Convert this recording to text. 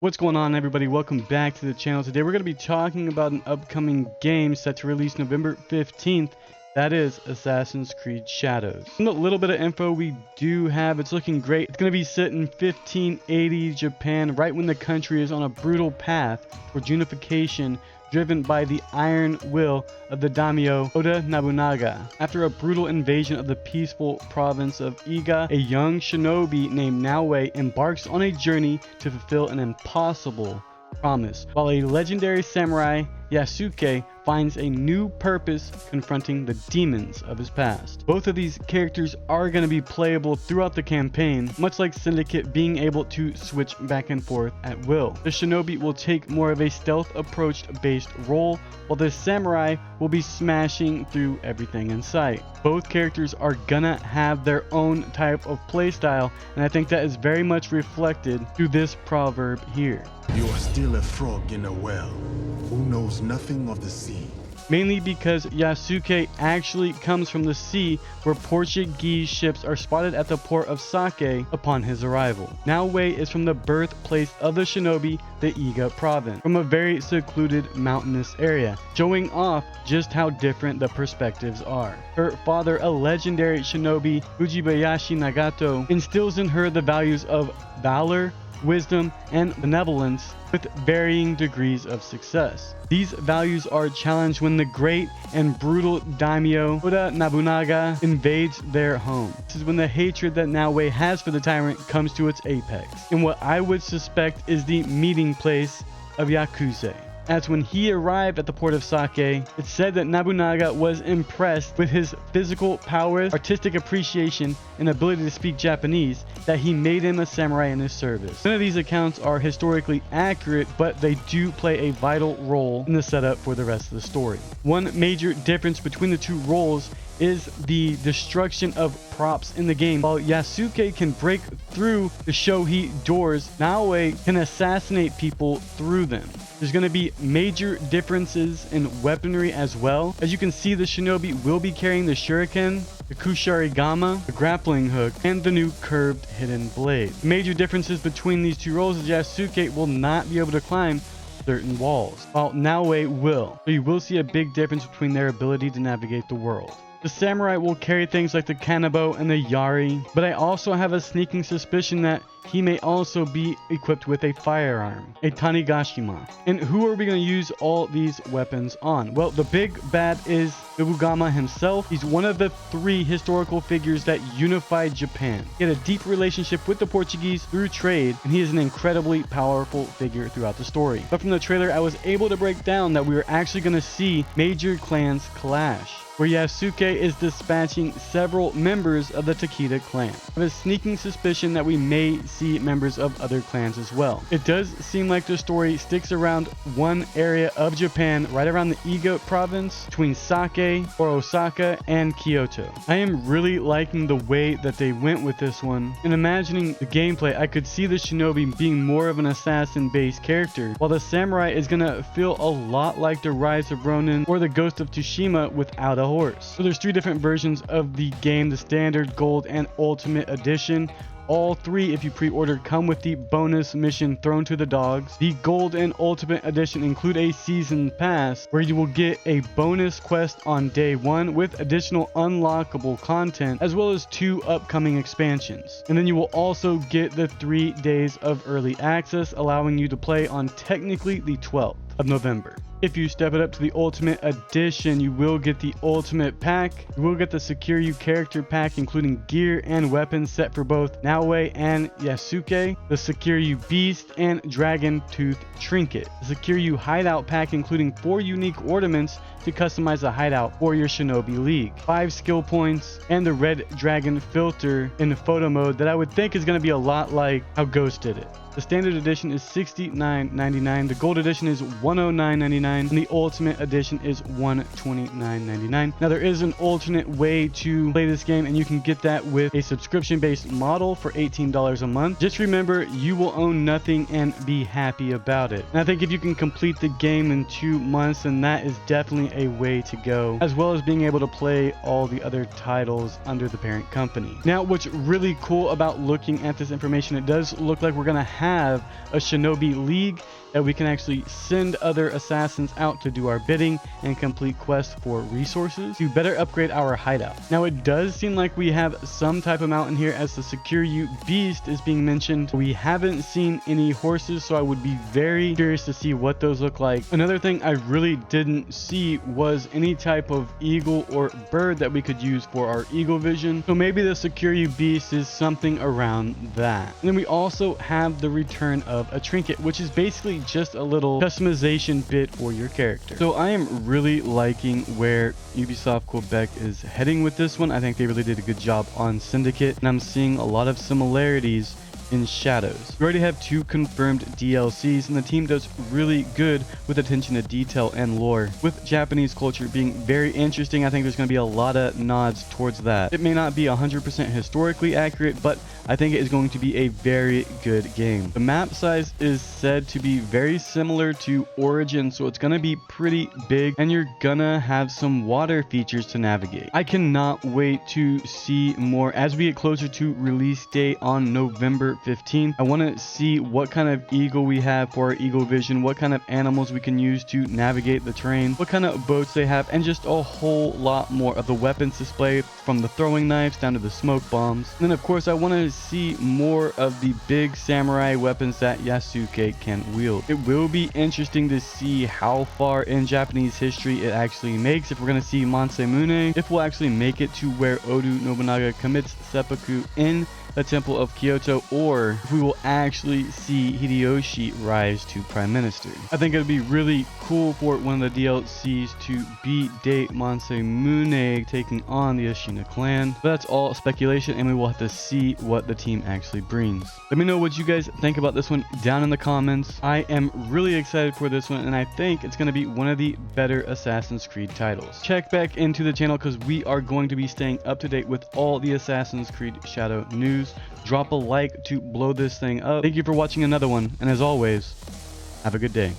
What's going on, everybody? Welcome back to the channel. Today we're going to be talking about an upcoming game set to release November 15th. That is Assassin's Creed Shadows. From the little bit of info we do have, it's looking great. It's going to be set in 1580 Japan, right when the country is on a brutal path towards unification, driven by the iron will of the daimyo Oda Nobunaga. After a brutal invasion of the peaceful province of Iga, a young shinobi named Naoe embarks on a journey to fulfill an impossible promise, while a legendary samurai, Yasuke, finds a new purpose confronting the demons of his past. Both of these characters are going to be playable throughout the campaign, much like Syndicate being able to switch back and forth at will. The shinobi will take more of a stealth approach based role, while the samurai will be smashing through everything in sight. Both characters are gonna have their own type of playstyle, and I think that is very much reflected through this proverb here. You are still a frog in a well, who knows nothing of the sea. Mainly because Yasuke actually comes from the sea, where Portuguese ships are spotted at the port of Sake upon his arrival. Naoe is from the birthplace of the shinobi, the Iga province, from a very secluded mountainous area, showing off just how different the perspectives are. Her father, a legendary shinobi, Fujibayashi Nagato, instills in her the values of valor, wisdom, and benevolence, with varying degrees of success. These values are challenged when the great and brutal daimyo Oda Nobunaga invades their home. This is when the hatred that Naoe has for the tyrant comes to its apex, in what I would suspect is the meeting place of Yakuza. As when he arrived at the port of Sake, it's said that Nobunaga was impressed with his physical powers, artistic appreciation, and ability to speak Japanese, that he made him a samurai in his service. None of these accounts are historically accurate, but they do play a vital role in the setup for the rest of the story. One major difference between the two roles is the destruction of props in the game. While Yasuke can break through the shohi doors, Naoe can assassinate people through them. There's going to be major differences in weaponry as well. As you can see, the shinobi will be carrying the shuriken, the kusarigama, the grappling hook, and the new curved hidden blade. The major differences between these two roles is Yasuke will not be able to climb certain walls, while Naoe will. So you will see a big difference between their ability to navigate the world. The samurai will carry things like the kanabo and the yari, but I also have a sneaking suspicion that he may also be equipped with a firearm, a tanigashima. And who are we going to use all these weapons on? Well, the big bad is Nobugama himself. He's one of the three historical figures that unified Japan. He had a deep relationship with the Portuguese through trade, and he is an incredibly powerful figure throughout the story. But from the trailer, I was able to break down that we were actually going to see major clans clash, where Yasuke is dispatching several members of the Takeda clan. I have a sneaking suspicion that we may see members of other clans as well. It does seem like the story sticks around one area of Japan, right around the Iga province, between Sake or Osaka and Kyoto. I am really liking the way that they went with this one, and imagining the gameplay, I could see the shinobi being more of an assassin-based character, while the samurai is gonna feel a lot like the Rise of Ronin or the Ghost of Tsushima without a horse. So there's three different versions of the game: the standard, gold, and ultimate edition. All three, if you pre-order, come with the bonus mission Thrown to the Dogs. The gold and ultimate edition include a season pass where you will get a bonus quest on day one with additional unlockable content, as well as 2 upcoming expansions. And then you will also get the 3 days of early access, allowing you to play on technically the 12th of November. If you step it up to the Ultimate Edition, you will get the Ultimate Pack. You will get the Secure You Character Pack, including gear and weapons set for both Naoe and Yasuke, the Secure You Beast and Dragon Tooth Trinket, the Secure You Hideout Pack, including 4 unique ornaments to customize a hideout for your Shinobi League, 5 skill points, and the Red Dragon filter in photo mode that I would think is going to be a lot like how Ghost did it. The standard edition is $69.99. The gold edition is $109.99. and the Ultimate Edition is $129.99. Now there is an alternate way to play this game, and you can get that with a subscription-based model for $18 a month. Just remember, you will own nothing and be happy about it. And I think if you can complete the game in 2 months, then that is definitely a way to go, as well as being able to play all the other titles under the parent company. Now, what's really cool about looking at this information, it does look like we're going to have a Shinobi League that we can actually send other assassins out to do our bidding and complete quests for resources to better upgrade our hideout. Now, it does seem like we have some type of mountain here, as the Secure You Beast is being mentioned. We haven't seen any horses, so I would be very curious to see what those look like. Another thing I really didn't see was any type of eagle or bird that we could use for our eagle vision, so maybe the Secure You Beast is something around that. And then we also have the return of a trinket, which is basically just a little customization bit for your character. So I am really liking where Ubisoft Quebec is heading with this one. I think they really did a good job on Syndicate, and I'm seeing a lot of similarities in Shadows. We already have 2 confirmed DLCs, and the team does really good with attention to detail and lore. With Japanese culture being very interesting, I think there's going to be a lot of nods towards that. It may not be 100% historically accurate, but I think it is going to be a very good game. The map size is said to be very similar to Origin, so it's going to be pretty big, and you're gonna have some water features to navigate. I cannot wait to see more as we get closer to release date on November 15th. I want to see what kind of eagle we have for our eagle vision, what kind of animals we can use to navigate the terrain, what kind of boats they have, and just a whole lot more of the weapons displayed, from the throwing knives down to the smoke bombs. And then of course I want to see more of the big samurai weapons that Yasuke can wield. It will be interesting to see how far in Japanese history it actually makes, if we're going to see Mansemune, if we'll actually make it to where Oda Nobunaga commits seppuku in the Temple of Kyoto, or if we will actually see Hideyoshi rise to Prime Minister. I think it would be really cool for one of the DLCs to be Date Mansemune taking on the Ashina clan. But that's all speculation, and we will have to see what the team actually brings. Let me know what you guys think about this one down in the comments. I am really excited for this one, and I think it's going to be one of the better Assassin's Creed titles. Check back into the channel because we are going to be staying up to date with all the Assassin's Creed Shadow news. Drop a like to blow this thing up. Thank you for watching another one, and as always, have a good day.